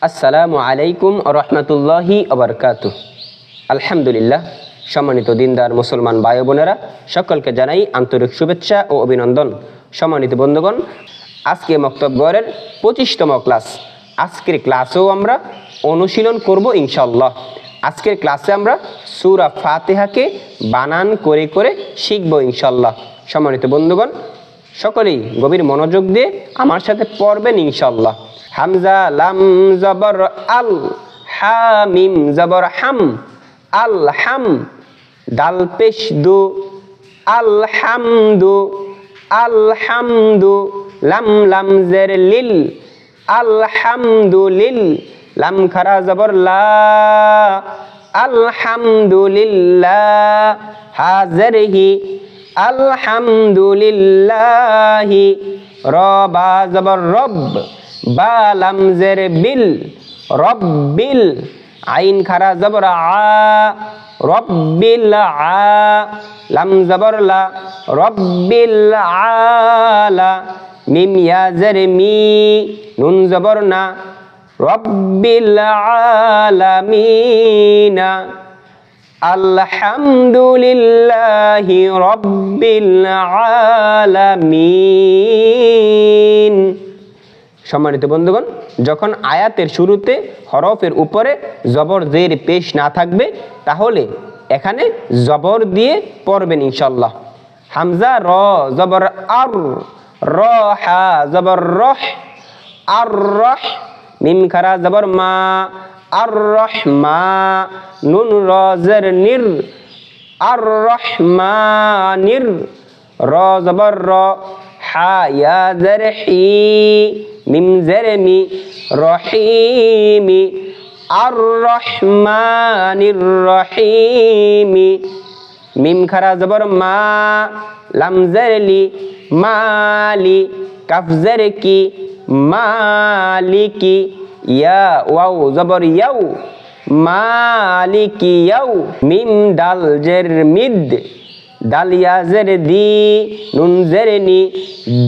আসসালামু আলাইকুম রহমতুল্লাহি ওবারকাতুহ। আলহামদুলিল্লাহ, সম্মানিত দিনদার মুসলমান ভাই বোনেরা, সকলকে জানাই আন্তরিক শুভেচ্ছা ও অভিনন্দন। সম্মানিত বন্ধুগণ, আজকে মক্তবগরের 25তম ক্লাস। আজকের ক্লাসেও আমরা অনুশীলন করব ইনশাআল্লাহ। আজকের ক্লাসে আমরা সূরা ফাতিহাকে বানান করে করে শিখব ইনশাআল্লাহ। সম্মানিত বন্ধুগণ, সকলেই গভীর মনোযোগ দিয়ে আমার সাথে পড়বেন ইনশাআল্লাহ। হামজা লাম জবর আল, হা মিম জবর হাম, আল হাম, দাল পেশ দু, আলহামদু, আলহামদু, লাম লাম জের লিল, আলহামদুলিল, লাম খারা জবর লা, আলহামদুলিল্লাহ, হা জের হি, আলহামদুলিল্লাহি, র বা জবর রব, বা লাম জের বিল, রব্বিল, আইন খারা জবর আ, রব্বিল আ, লাম জবর লা, রব্বিল আলা, মিম ইয়া জের মি, নুন জবর না, রব্বিল আলামিনা, আলহামদুলিল্লাহি রব্বিল আলামিন। সম্মানিত বন্ধুগণ, যখন আয়াতের শুরুতে হরফের উপরে জবর জের পেশ না থাকবে তাহলে এখানে জবর দিয়ে পড়বেন ইনশাআল্লাহ। হামজা র জবর আর, র হা জবর রহ, আর রহ, মিম খারা জবর মা, আর রহমা, নুন র জের নির, আর রহমানির, র জবর র, হা ইয়া জের হি, মিম জের মি, রহিমি, আর রহমানির রহিমি, মিম খারা জবর মা, লাম জের লি, মালি, কাফ জের কি, মালিকি, ইয়া ওয়াও জবর ইয়াও, মালিকি ইয়াও, মিম দাল জের মিদ, দাল ইয়া জের দি, নুন জের নি,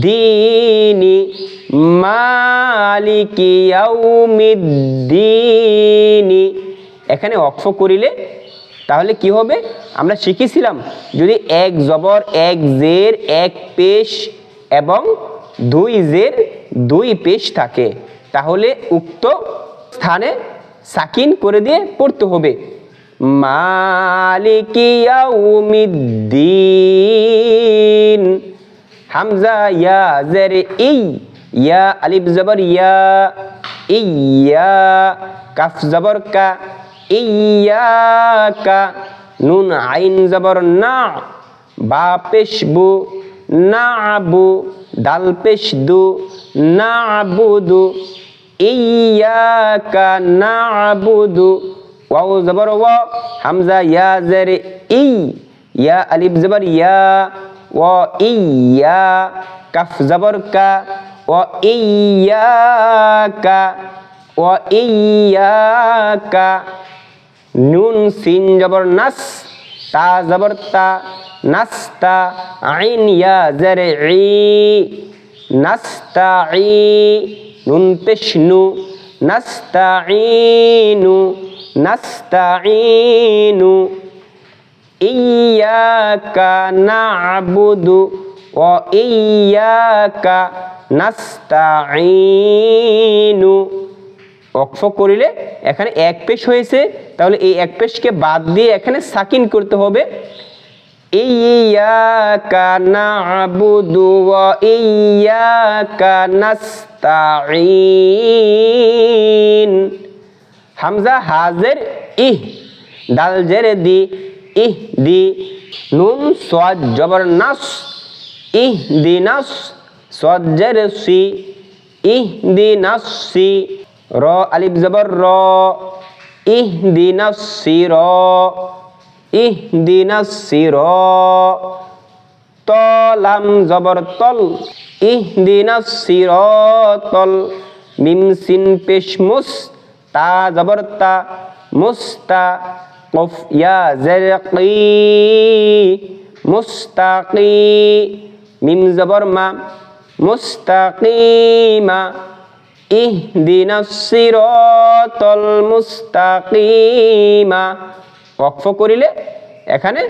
দিনি, মালিকি ইয়াউমিদ্দিনি। এখানে ওয়াকফ করিলে তাহলে কি হবে? আমরা শিখেছিলাম যদি এক জবর, এক জের, এক পেশ এবং দুই জের, দুই পেশ থাকে তাহলে উক্ত স্থানে সাকিন করে দিয়ে পড়তে হবে। মালিকি ইয়াউমিদ্দিন। হামজা ইয়া জের ই, ইয়া আলিফ জবর ইয়া, ইয়া, কাফ জবর কা, ইয়াকা, নুন আইন জবর না, বা পেশ বু, নাবু, দাল পেশ দু, নাবুদু, ইয়াকা নাবুদু, ওয়াও জবর ওয়া, হামজা ইয়া জের ই, ইয়া আলিফ জবর ইয়া, ওয়া ইয়া, কাফ জবর কা, ওয়া ইয়াকা, ওয়া ইয়াকা, নুন সিন জবর নাস, তা জবর তা, নাস্তা, আইন ইয়া জের ই, নাস্তাঈ, নুন পেশ নু, নাস্তাঈনু, নাস্তাঈনু, ইয়াকা না'বুদু ওয়া ইয়াকা নাস্তাঈনু। ওয়াকফ করিলে এখানে এক পেশ হয়েছে, তাহলে এই এক পেশকে বাদ দিয়ে এখানে সাকিন করতে হবে। ইয়াকা না'বুদু ওয়া ইয়াকা নাস্তাঈন। হামজা হাজের ইহ, দাল জের দি, ইহ দি, নুন সাদ জবর নাস, ইহ দি নাস, সাদ জের সি, ইহ দি নাসি, র আলিফ জবর র, ইহ দি নাসি র, ইহ দি নাসি র, ত লাম জবর তল, ইহ দি নাসি র তল, মিম সিন পেশ মুস, তা জবর তা, মুস্তা, কফ ইয়া জের কি, মুস্তাকি, মিম জবর মা, মুস্তাকিমা, ইহদিনাস সিরাতাল মুস্তাকিমা। ওয়াকফ করিলে এখানে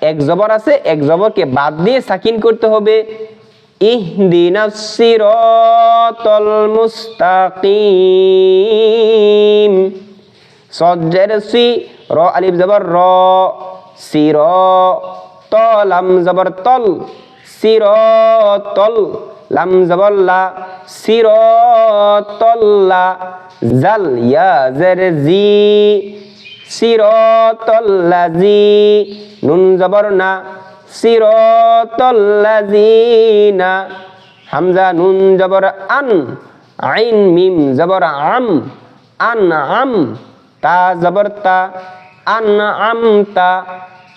এক জবর আছে, এক জবরকে বাদ দিয়ে সাকিন করতে হবে। ইহদিনাস সিরাতাল মুস্তাকিম। সদ জের সি, র আলিফ জবর র, সির, ত লাম জবর তল, সিরাতাল, লাম জবর লা, সিরাতাল্লা। জাল ইয়া জের জি, সিরাতাল্লাযী, নুন জবর না, সিরাতাল্লাযীনা। হামজা নুন জবর আন, আইন মিম জবর আম, আনআম, তা জবর তা, আনআমতা।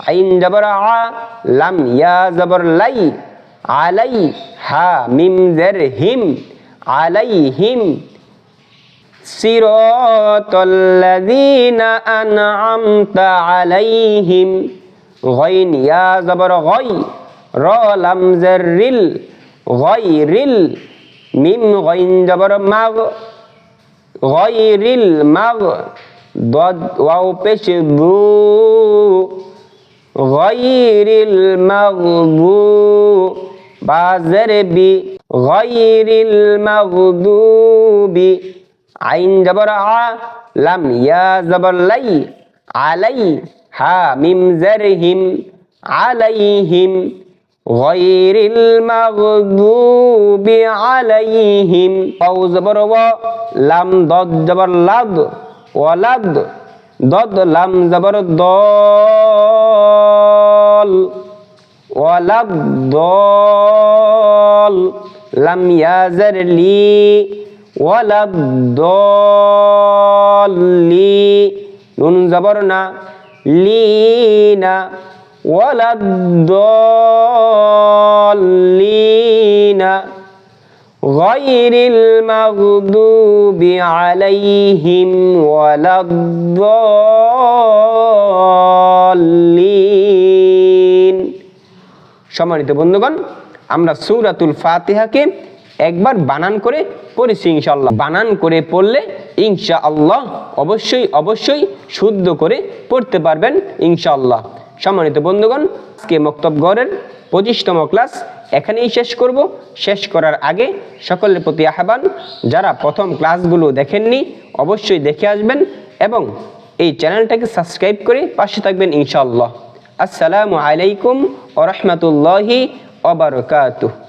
আইন জবর আ, লাম ইয়া জবর লাই, আলাই, হা মিম জের হিম, আলাইহিম। সিরাতাল্লাযীনা আনআমতা আলাইহিম। গাইন ইয়া জবর গাই, র লাম জের রিল, গায়রিল, মিম গাইন জবর মাগ, গায়রিল মাগ। দদ ওয়াও পেশ দু, গায়রিল মাগদুব, বা জের বি, গায়রিল মাগদুবি। আইন জবর আ, লাম ইয়া জবর লাই, আলাই, হা মিম জের হিম, আলাইহিম। গায়রিল মাগদুবি আলাইহিম। ওয়াও জবর ওয়া, লাম দদ জবর লাদ, ওয়ালাদ, দদ লাম জবর দল, ওয়ালাদ দল। লাম ইয়া জের লি, ওয়ালাদ দল্লি, নুন জবর না, লিনা, ওয়ালাদ দল্লিনা। গায়রিল মাগদুবি আলাইহিম ওয়ালাদ দল্লিন। সম্মানিত বন্ধুগণ, আমরা সূরাতুল ফাতিহাকে একবার বানান করে পড়েছি ইনশাআল্লাহ। বানান করে পড়লে ইনশাআল্লাহ অবশ্যই শুদ্ধ করে পড়তে পারবেন ইনশাআল্লাহ। সম্মানিত বন্ধুগণ, আজকে মক্তব গড়ের 25তম ক্লাস এখানেই শেষ করব। শেষ করার আগে সকলের প্রতি আহ্বান, যারা প্রথম ক্লাসগুলো দেখেননি অবশ্যই দেখে আসবেন এবং এই চ্যানেলটাকে সাবস্ক্রাইব করে পাশে থাকবেন ইনশাআল্লাহ। আসসালামু আলাইকুম ওয়া রাহমাতুল্লাহি ওয়া বারাকাতুহু।